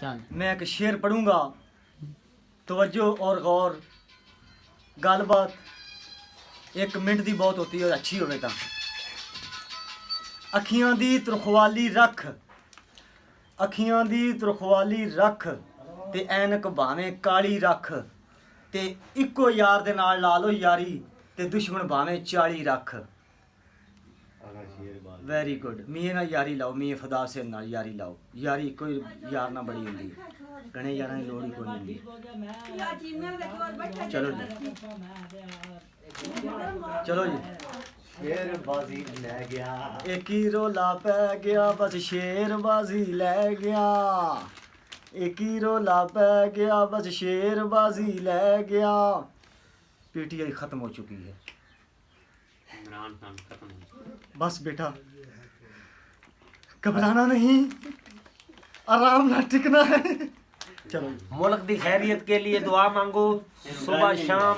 میں ایک شعر پڑھوں گا، توجہ اور غور، گل بات 1 منٹ دی بہت ہوتی ہے، اچھی ہوئے تا۔ اکھیاں دی ترخوالی رکھ، اکھیاں دی ترخوالی رکھ تے اینک بھاویں کالی رکھ تے اکو یار دے نال لا لو یاری تے دشمن بھاویں 40 رکھ۔ Very good. میاں نال یاری لاؤ، میاں خدا سے نال یاری لاؤ، یاری کوئی یار نہ بڑی ہوندی، گھنے یاراں دی لوڑ ہی کوئی نہیں ہوندی۔ چلو جی، چلو جی، شیر بازی لے گیا، ایک ہی رولا پہ گیا بس شیر بازی لے گیا، ایک ہی رولا پہ گیا بس شیر بازی لے گیا۔ پی ٹی آئی ختم ہو چکی ہے، بس بیٹا گھبرانا نہیں، آرام نہ ٹکنا ہے۔ چلو ملک دی خیریت کے لیے دعا مانگو، صبح شام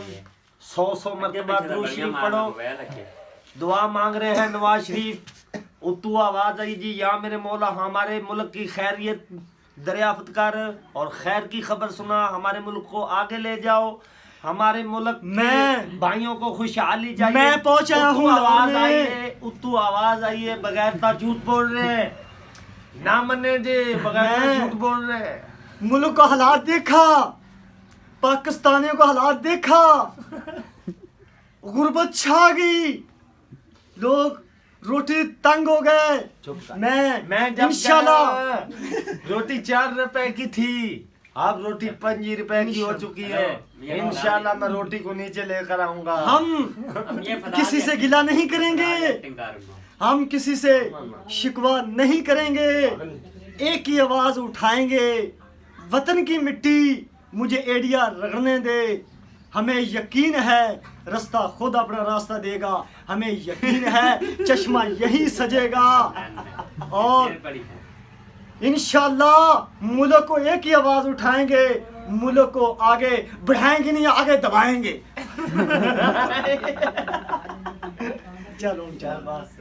100 مرتبہ درود شریف پڑھو۔ دعا مانگ رہے ہیں نواز شریف، اتو آواز آئی جی، یا میرے مولا ہمارے ملک کی خیریت دریافت کر اور خیر کی خبر سنا، ہمارے ملک کو آگے لے جاؤ، ہمارے ملک میں بھائیوں کو خوشحالی چاہیے۔ میں پہنچا ہوں آواز لاہور آئی میں۔ ہے، اتو آواز آئی ہے، بغیر تا جھوٹ بول رہے ہیں، نہ منے جی، بغیر تا جھوٹ بول رہے ہیں۔ ملک کا حالات دیکھا، پاکستانیوں کا حالات دیکھا، غربت چھا گئی، لوگ روٹی تنگ ہو گئے۔ میں جب انشاءاللہ روٹی 4 روپے کی تھی، اب روٹی 5 روپے کی ہو چکی ہے، انشاءاللہ میں روٹی کو نیچے لے کر آؤں گا۔ ہم کسی سے گلہ نہیں کریں گے، ہم کسی سے شکوہ نہیں کریں گے، ایک ہی آواز اٹھائیں گے، وطن کی مٹی مجھے ایڈیا رگڑنے دے۔ ہمیں یقین ہے رستہ خود اپنا راستہ دے گا، ہمیں یقین ہے چشمہ یہی سجے گا، اور انشاءاللہ ملک کو ایک ہی آواز اٹھائیں گے، ملک کو آگے بڑھائیں گے نہیں، آگے دبائیں گے۔ چلو چل بس۔